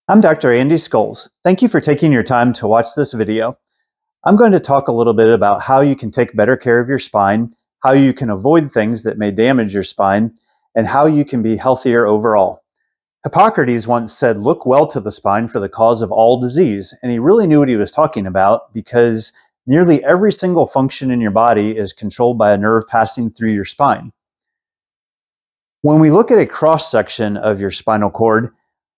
I'm Dr. Andy Scholes. Thank you for taking your time to watch this video. I'm going to talk a little bit about how you can take better care of your spine, how you can avoid things that may damage your spine, and how you can be healthier overall. Hippocrates once said, "Look well to the spine for the cause of all disease," and he really knew what he was talking about because nearly every single function in your body is controlled by a nerve passing through your spine. When we look at a cross-section of your spinal cord,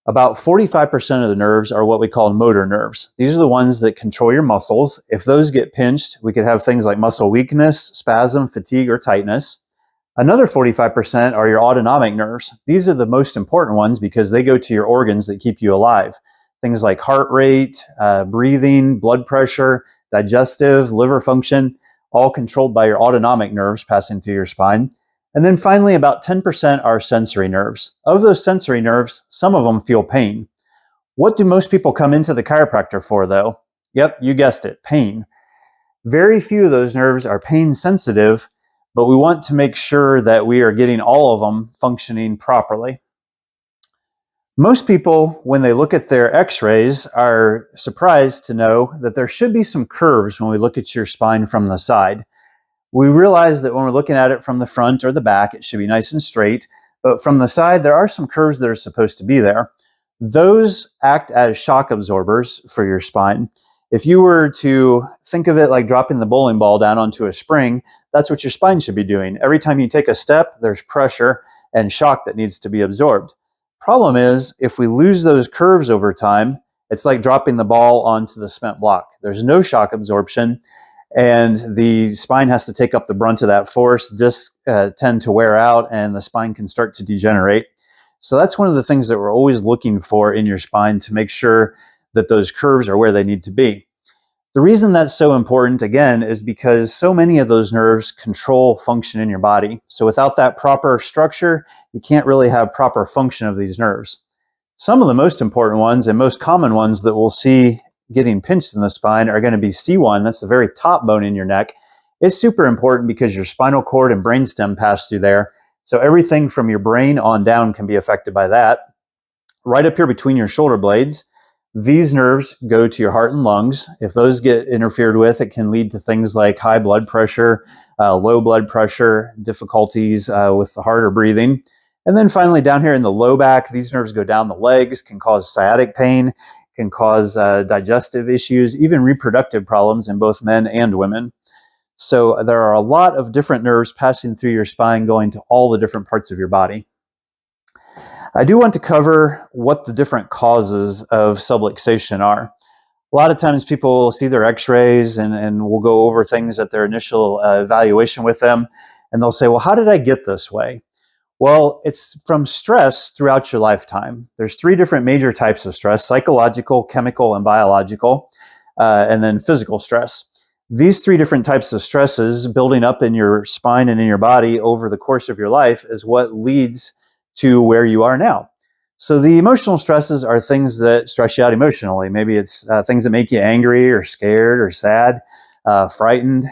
about 45% of the nerves are what we call motor nerves. These are the ones that control your muscles. If those get pinched, we could have things like muscle weakness, spasm, fatigue, or tightness. Another 45% are your autonomic nerves. These are the most important ones because they go to your organs that keep you alive. Things like heart rate, breathing, blood pressure, digestive, liver function, all controlled by your autonomic nerves passing through your spine. And then finally, about 10% are sensory nerves. Of those sensory nerves, some of them feel pain. What do most people come into the chiropractor for, though? Yep, you guessed it, pain. Very few of those nerves are pain sensitive, but we want to make sure that we are getting all of them functioning properly. Most people, when they look at their x-rays, are surprised to know that there should be some curves when we look at your spine from the side. We realize that when we're looking at it from the front or the back, it should be nice and straight, but from the side, there are some curves that are supposed to be there. Those act as shock absorbers for your spine. If you were to think of it like dropping the bowling ball down onto a spring, that's what your spine should be doing. Every time you take a step, there's pressure and shock that needs to be absorbed. Problem is, if we lose those curves over time, it's like dropping the ball onto the cement block. There's no shock absorption, and the spine has to take up the brunt of that force. Discs tend to wear out, and the spine can start to degenerate. So that's one of the things that we're always looking for in your spine to make sure that those curves are where they need to be. The reason that's so important, again, is because so many of those nerves control function in your body. So without that proper structure, you can't really have proper function of these nerves. Some of the most important ones and most common ones that we'll see getting pinched in the spine are going to be C1. That's the very top bone in your neck. It's super important because your spinal cord and brainstem pass through there. So everything from your brain on down can be affected by that. Right up here between your shoulder blades, these nerves go to your heart and lungs. If those get interfered with, it can lead to things like high blood pressure, low blood pressure, difficulties with the heart or breathing. And then finally down here in the low back, these nerves go down the legs, can cause sciatic pain, can cause digestive issues, even reproductive problems in both men and women. So there are a lot of different nerves passing through your spine going to all the different parts of your body. I do want to cover what the different causes of subluxation are. A lot of times people see their x-rays and we'll go over things at their initial evaluation with them, and they'll say, well, how did I get this way? Well, it's from stress throughout your lifetime. There's three different major types of stress: psychological, chemical, and biological, and then physical stress. These three different types of stresses building up in your spine and in your body over the course of your life is what leads to where you are now. So the emotional stresses are things that stress you out emotionally. Maybe it's things that make you angry or scared or sad, frightened.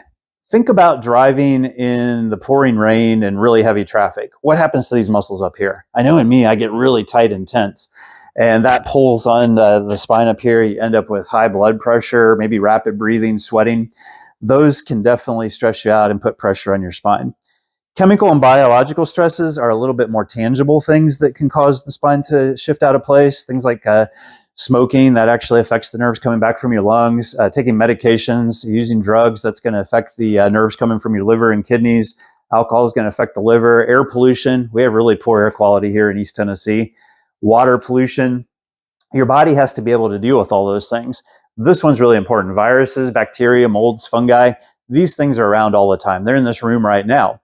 Think about driving in the pouring rain and really heavy traffic. What happens to these muscles up here? I know in me, I get really tight and tense, and that pulls on the spine up here. You end up with high blood pressure, maybe rapid breathing, sweating. Those can definitely stress you out and put pressure on your spine. Chemical and biological stresses are a little bit more tangible things that can cause the spine to shift out of place. Things like smoking, that actually affects the nerves coming back from your lungs. Taking medications, using drugs, that's going to affect the nerves coming from your liver and kidneys. Alcohol is going to affect the liver. Air pollution, we have really poor air quality here in East Tennessee. Water pollution, your body has to be able to deal with all those things. This one's really important. Viruses, bacteria, molds, fungi, these things are around all the time. They're in this room right now.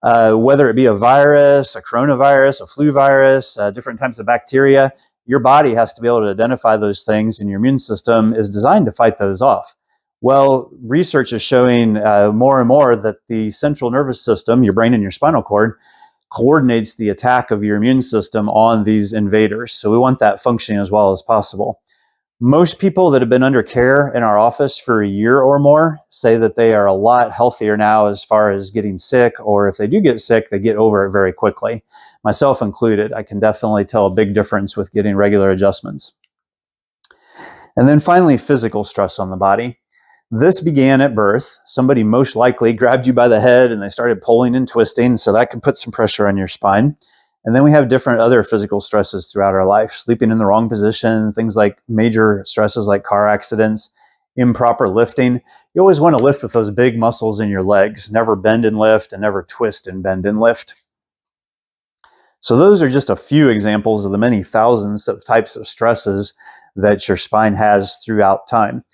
Whether it be a virus, a coronavirus, a flu virus, different types of bacteria, your body has to be able to identify those things, and your immune system is designed to fight those off. Well, research is showing more and more that the central nervous system, your brain and your spinal cord, coordinates the attack of your immune system on these invaders. So we want that functioning as well as possible. Most people that have been under care in our office for a year or more say that they are a lot healthier now as far as getting sick, or if they do get sick, they get over it very quickly. Myself included, I can definitely tell a big difference with getting regular adjustments. And then finally, physical stress on the body. This began at birth. Somebody most likely grabbed you by the head and they started pulling and twisting, so that can put some pressure on your spine. And then we have different other physical stresses throughout our life, sleeping in the wrong position, things like major stresses like car accidents, improper lifting. You always want to lift with those big muscles in your legs, never bend and lift, and never twist and bend and lift. So those are just a few examples of the many thousands of types of stresses that your spine has throughout time.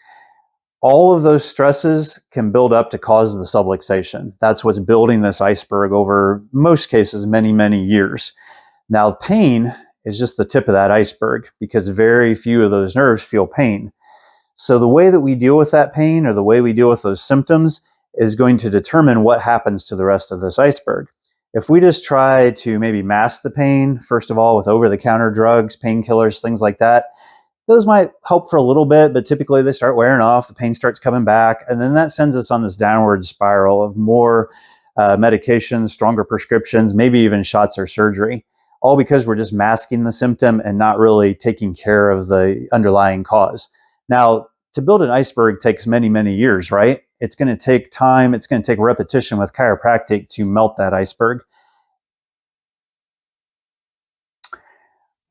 All of those stresses can build up to cause the subluxation. That's what's building this iceberg over, most cases, many, many years. Now, pain is just the tip of that iceberg because very few of those nerves feel pain. So the way that we deal with that pain or the way we deal with those symptoms is going to determine what happens to the rest of this iceberg. If we just try to maybe mask the pain, first of all, with over-the-counter drugs, painkillers, things like that, those might help for a little bit, but typically they start wearing off, the pain starts coming back, and then that sends us on this downward spiral of more medications, stronger prescriptions, maybe even shots or surgery, all because we're just masking the symptom and not really taking care of the underlying cause. Now, to build an iceberg takes many, many years, right? It's going to take time, it's going to take repetition with chiropractic to melt that iceberg.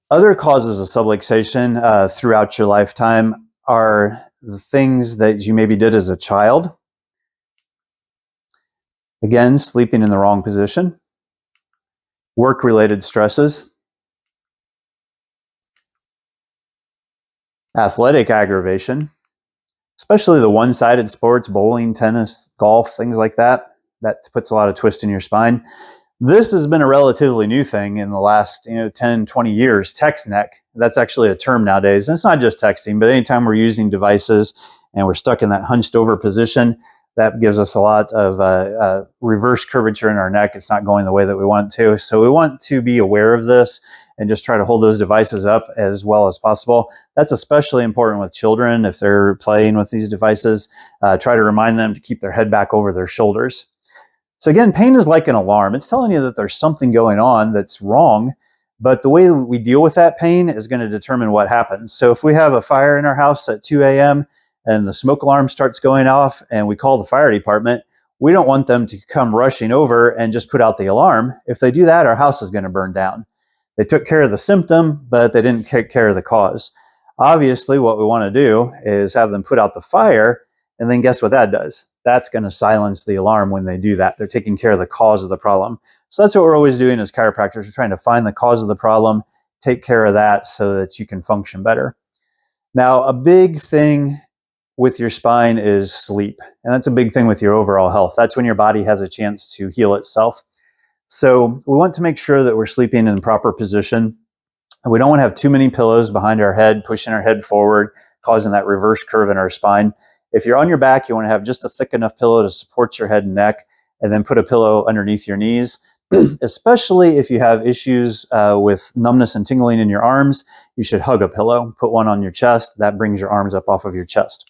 Other causes of subluxation throughout your lifetime are the things that you maybe did as a child. Again, sleeping in the wrong position, work-related stresses, athletic aggravation, especially the one-sided sports, bowling, tennis, golf, things like that. That puts a lot of twist in your spine. This has been a relatively new thing in the last 10, 20 years, text neck. That's actually a term nowadays. And it's not just texting, but anytime we're using devices and we're stuck in that hunched over position, that gives us a lot of reverse curvature in our neck. It's not going the way that we want it to. So we want to be aware of this and just try to hold those devices up as well as possible. That's especially important with children. If they're playing with these devices, try to remind them to keep their head back over their shoulders. So again, pain is like an alarm. It's telling you that there's something going on that's wrong, but the way we deal with that pain is going to determine what happens. So if we have a fire in our house at 2 a.m. and the smoke alarm starts going off and we call the fire department, we don't want them to come rushing over and just put out the alarm. If they do that, our house is going to burn down. They took care of the symptom, but they didn't take care of the cause. Obviously, what we want to do is have them put out the fire, and then guess what that does? That's going to silence the alarm when they do that. They're taking care of the cause of the problem. So that's what we're always doing as chiropractors. We're trying to find the cause of the problem, take care of that so that you can function better. Now, a big thing with your spine is sleep. And that's a big thing with your overall health. That's when your body has a chance to heal itself. So we want to make sure that we're sleeping in the proper position. We don't want to have too many pillows behind our head, pushing our head forward, causing that reverse curve in our spine. If you're on your back, you want to have just a thick enough pillow to support your head and neck, and then put a pillow underneath your knees. Especially if you have issues with numbness and tingling in your arms, you should hug a pillow. Put one on your chest. That brings your arms up off of your chest.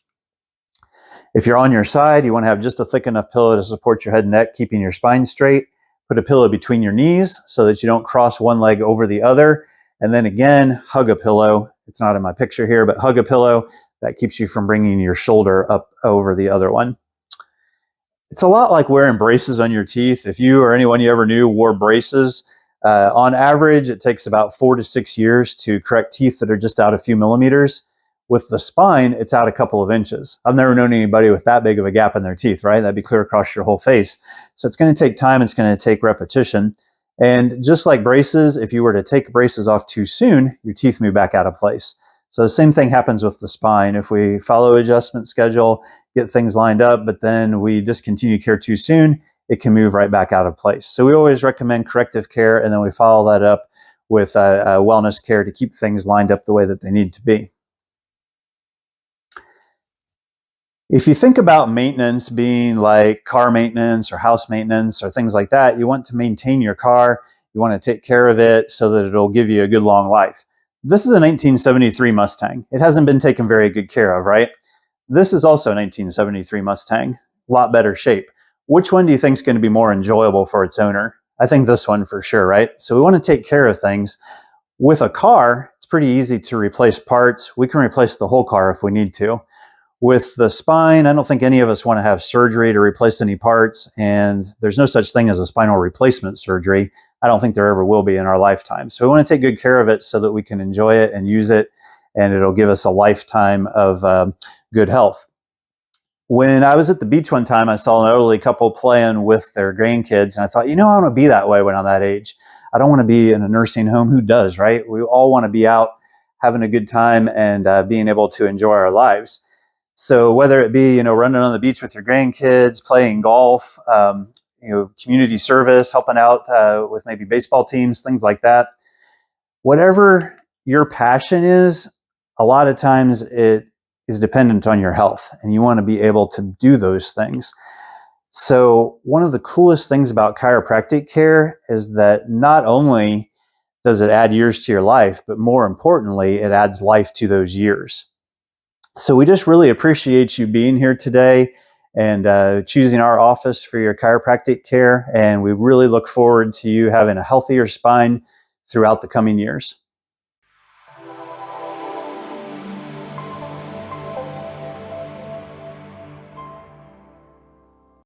If you're on your side, you want to have just a thick enough pillow to support your head and neck, keeping your spine straight. Put a pillow between your knees so that you don't cross one leg over the other. And then again, hug a pillow. It's not in my picture here, but hug a pillow. That keeps you from bringing your shoulder up over the other one. It's a lot like wearing braces on your teeth. If you or anyone you ever knew wore braces, on average, it takes about 4 to 6 years to correct teeth that are just out a few millimeters. With the spine, it's out a couple of inches. I've never known anybody with that big of a gap in their teeth, right? That'd be clear across your whole face. So it's going to take time. It's going to take repetition. And just like braces, if you were to take braces off too soon, your teeth move back out of place. So the same thing happens with the spine. If we follow adjustment schedule, get things lined up, but then we discontinue care too soon, it can move right back out of place. So we always recommend corrective care, and then we follow that up with wellness care to keep things lined up the way that they need to be. If you think about maintenance being like car maintenance or house maintenance or things like that, you want to maintain your car, you want to take care of it so that it'll give you a good long life. This is a 1973 Mustang. It hasn't been taken very good care of, right? This is also a 1973 Mustang, a lot better shape. Which one do you think is going to be more enjoyable for its owner? I think this one for sure, right? So we want to take care of things. With a car, it's pretty easy to replace parts. We can replace the whole car if we need to. With the spine, I don't think any of us want to have surgery to replace any parts, and there's no such thing as a spinal replacement surgery. I don't think there ever will be in our lifetime. So we want to take good care of it so that we can enjoy it and use it, and it'll give us a lifetime of good health. When I was at the beach one time, I saw an elderly couple playing with their grandkids, and I thought, I want to be that way when I'm that age. I don't want to be in a nursing home. Who does, right? We all want to be out having a good time and being able to enjoy our lives. So whether it be, running on the beach with your grandkids, playing golf, community service, helping out with maybe baseball teams, things like that, whatever your passion is, a lot of times it is dependent on your health, and you want to be able to do those things. So one of the coolest things about chiropractic care is that not only does it add years to your life, but more importantly, it adds life to those years. So we just really appreciate you being here today and choosing our office for your chiropractic care. And we really look forward to you having a healthier spine throughout the coming years.